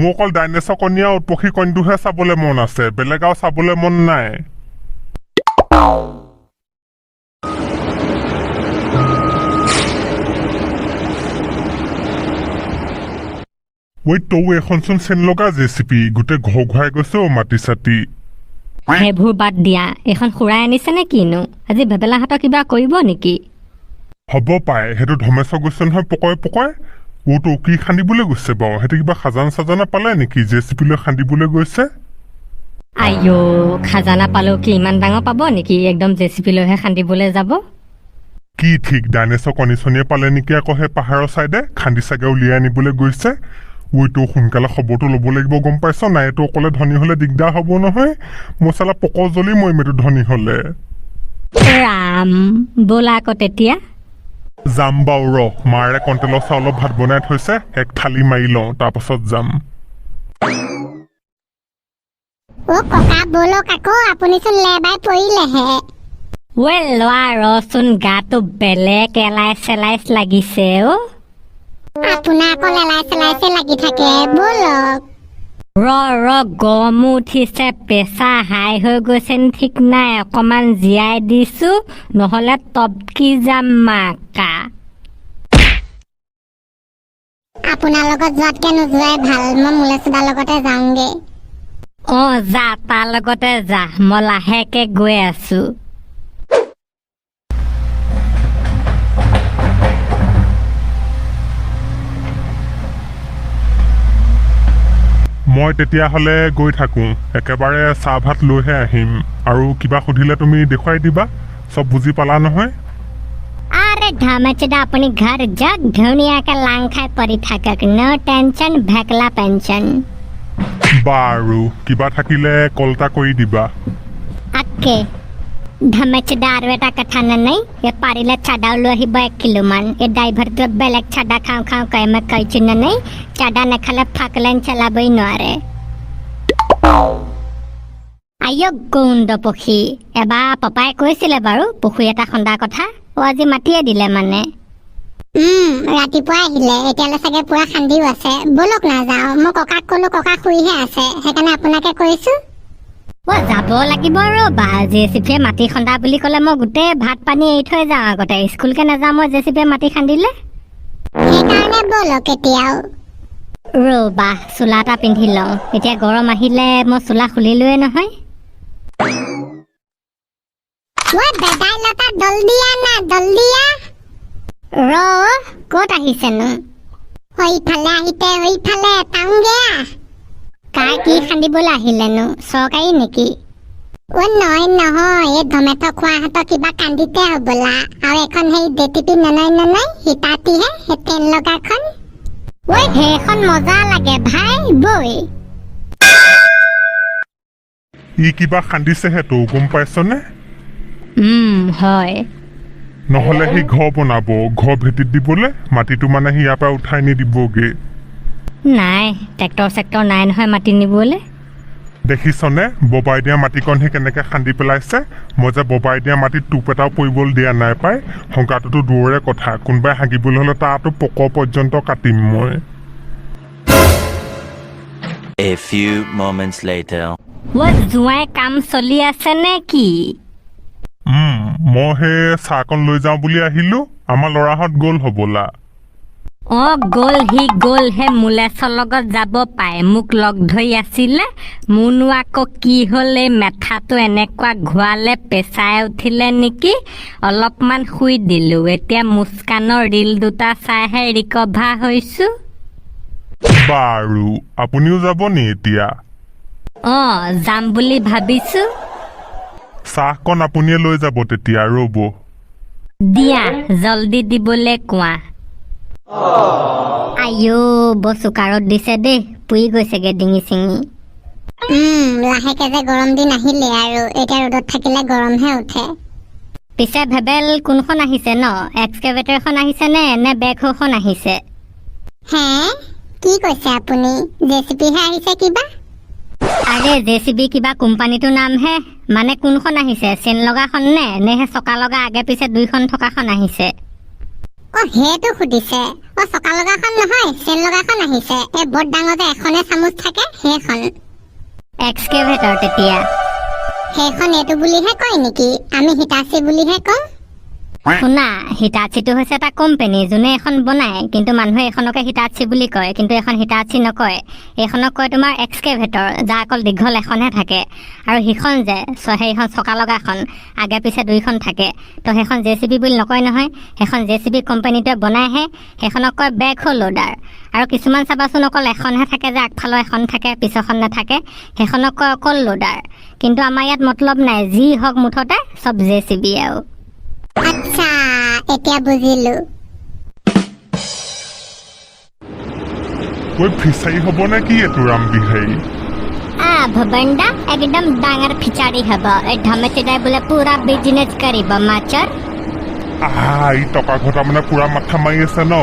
মোৰ অকল ডাইনেছৰ কণী আৰু উৎপক্ষী কণীটোহে চাবলৈ মন আছে, বেলেগ আৰু চাবলৈ মন নাই। তৌ এখনচোন চেন লগা জেচিপি, গোটেই ঘৰ ঘূৰাই গৈছে মাটি চাটি। সেইবোৰ বাদ দিয়া, এইখন খুৰাই আনিছে নে কিনো? আজি ভেবেলাহঁতৰ কিবা কৰিব নেকি? হ'ব পাই, সেইটো ধমেশ্বৰ গৈছে নহয় পকৰে পকৰে। তো কি খান্দিবলৈ গৈছে বাৰু? সিহঁতে কিবা খাজানা পালে নেকি জেচিপি লৈ খান্দিবলৈ গৈছে? আইঅ, খাজানা পালেও কি ইমান ডাঙৰ পাব নেকি? একদম জেচিপি লৈহে খান্দিবলৈ যাব। কি ঠিক, ডাইনেছৰ কণী চনীয়ে পালে নেকি আকৌ সেই পাহাৰৰ চাইডে, খান্দি চাগে উলিয়াই আনিবলৈ গৈছে। তো সোনকালে খবৰটো ল'ব লাগিব, গম পাইছ নাই? এইটো অকলে ধনী হলে দিগদাৰ হ'ব নহয়। মই চালা পকৰ জ্বলি মৰিম এইটো ধনী হলে। ৰাম, ব'লা আকৌ তেতিয়া। যাম বাৰু ৰ, মাৰে কণ্টেলৰ চাউলত ভাত বনাই থৈছে, এক থালি মাৰি লওঁ, তাৰপাছত যাম। ককা বলক আকৌ, আপুনিচোন লেবাই পৰিলেহে। লোৱা ৰচোন, গাটো বেলেগ এলাইচ লাগিছে অ। আপোনাৰ অকল এলাইচে লাগি থাকে, বলক। ৰ গৰমো উঠিছে, প্ৰেছাৰ হাই হৈ গৈছে ঠিক নাই, অকমান জীয়াই দিছো, নহলে তপকি যাম মাকা। আপোনাৰ লগত যোৱাতকে নোযোৱাই ভাল, মই মুলেচুদাৰ লগতে যাওঁগে। যা, তাৰ লগতে যা, মই লাহেকে গৈ আছো। মই তেতিয়াহ'লে গৈ থাকোঁ, একেবাৰে চাহ ভাত লৈহে আহিম। আৰু কিবা সুধিলে তুমি দেখুৱাই দিবা, চব বুজি পালা নহয়? আৰে ধমেচুদা, আপুনি ঘৰ যাওক, ধুনীয়াকে লাং খাই পৰি থাকক, ন' টেনচন, ভেকলা পেঞ্চন। বাৰু, কিবা থাকিলে কল এটা কৰি দিবা। আকে ধমেচুদা, আৰু এটা কথা নাই, পাৰিলে চাদাও লৈ আহিব 1 কিলোমান। এই ড্ৰাইভাৰটোৱে বেলেগ চাদা খাওঁ কয়, মই কৈছো নাই, চাদা নাখালে ফাকলেন চলাবই নোৱাৰে। আইঅ গুণ্ড পক্ষী, এবাৰ পাপাই কৈছিলে বাৰু পুখুৰী এটা খন্দাৰ কথা, আজি মাতিয়ে দিলে মানে। ৰাতিপুৱা আহিলে, এতিয়ালৈ চাগে পুৰা খান্দিও আছে। বলক নাযাওঁ, মই ককাক ক'লো, ককা শুইহে আছে, সেইকাৰণে আপোনাকে কৈছো। যাব লাগিব ৰ'বা, জেচিপিয়ে মাটি খন্দা বুলি ক'লে মই গোটেই ভাত পানী এৰি থৈ যাওঁ আগতে, স্কুলকে নাযাওঁ মই জেচিপিয়ে মাটি খান্দিলে। সেইকাৰণে বলক এতিয়াও। ৰ'বা, চোলা এটা পিন্ধি লওঁ, এতিয়া গৰম আহিলে মই চোলা খুলিলোৱে নহয়। বেদাইলতা দল দিয়া না, দল দিয়া। ক'ত আহিছেনো? সেইফালে আহিতে, সেইফালে টাউনগে। কাৰ কি খান্দিবলৈ আহিলেনো, চৰকাৰী নেকি? নহয়, এই ধমেথ খোৱাহঁতৰ কিবা কান্দিতে হ'বলা। আৰু এখন সেই ডেটিপি ননয় হিতাতিহে, সেই তেল লগাখন। সেইখন মজা লাগে ভাই, বৈ। ই কিবা খান্দিছেহে তো, গম পাইছনে? হয়। নহলে সি ঘৰ বনাব, ঘৰ ভেটিত দিবলে, মাটিটো মানে সি ইয়াৰ পৰা উঠাই নিদিবগে। নাই, ট্ৰেক্টৰ চেক্টৰ নাই নহয় মাটি নিবলৈ। দেখিছনে ববাই দিয়া মাটিকণ সি কেনেকে খান্দি পেলাইছে? মই যে ববাই দিয়া মাটিত টোপ এটাও পৰিবলৈ দিয়া নাই পাই। শংকাটোতো দূৰৰে কথা, কোনোবাই হাগিবলৈ হলে তাতো পক পৰ্যন্ত কাটিম মই। A few moments later. জোঁৱাই কাম চলি আছে নে কি? মই সেই চাহকণ লৈ যাওঁ বুলি আহিলো, আমাৰ ল'ৰাহঁত গ'ল হবলা। গ'ল, সি গ'ল, হে মুলেছৰ লগত যাব পাই, মোক লগ ধৰি আছিলে। মোৰনো আকৌ কি হ'ল, এই মেথাটো এনেকুৱা ঘূৰালে, প্ৰেছাৰে উঠিলে নেকি, অলপমান শুই দিলো, এতিয়া মুস্কানৰ ৰীল দুটা চাইহে ৰিকভাৰ হৈছো। বাৰু, আপুনিও যাব নি এতিয়া? যাম বুলি ভাবিছো। চাহকণ আপুনিয়ে লৈ যাব তেতিয়া, ৰ'ব। দিয়া, জল্দি দিবলৈ কোৱা। আইঅ, বৰ চুকাৰত দিছে দেই, পুৰি গৈছেগে ডিঙি চিঙি। লাহেকে যে গৰম দিন আহিলে আৰু, এতিয়া ৰ'দত থাকিলে গৰমহে উঠে। পিছে ভেবেল কোনখন আহিছে ন? এক্সকেভেটৰখন আহিছে নে বেকহোখন আহিছে? হে, কি কৈছে আপুনি? জেচিপিহে আহিছে কিবা? আৰে জেচিবি কিবা কোম্পানীটোৰ নামহে, মানে কোনখন আহিছে, চেন লগাখন নে হে চকা লগা আগে পিছে 2খন থকাখন আহিছে? সেইটো সুধিছে চকা লগাখন নহয় চেন লগাখন আহিছে এই বৰ ডাঙৰ যে এখনে চামুচ থাকে সেইখন এক্সকেভেটৰ তেতিয়া সেইখন এইটো বুলিহে কয় নেকি আমি হিটাচি বুলিহে কওঁ শুনা হিটাচিটো হৈছে এটা কোম্পানী যোনে এখন বনায় কিন্তু মানুহে এইখনকে হিটাচি বুলি কয় কিন্তু এখন হিটাচি নকয় এইখনক কয় তোমাৰ এক্সকেভেটৰ যাৰ অকল দীঘল এখনহে থাকে আৰু সিখন যে সেইখন চকা লগাখন আগে পিছে দুইখন থাকে তো সেইখন JCB বুলি নকয় নহয় সেইখন JCB কোম্পানীটোৱে বনায়হে সেইখনক কয় বেক হোল লোডাৰ আৰু কিছুমান চাবাচোন অকল এখনহে থাকে যে আগফালৰ এখন থাকে পিছৰখন নাথাকে সেইখনক কয় অকল লোডাৰ কিন্তু আমাৰ ইয়াত মতলব নাই যি হওক মুঠতে চব JCB আৰু আচ্ছা এতিয়া বুজিলো ঐ ফিচাৰী হ'ব নে কি এইটো ৰাম বিহাৰী ভবনদা একদম ডাঙৰ ফিচাৰী হ'ব এই ধমেচিদাই বোলে পুৰা বিজনেছ কৰিব মাছৰ এই টকা ঘটা মানে পুৰা মাথা মাৰি আছে ন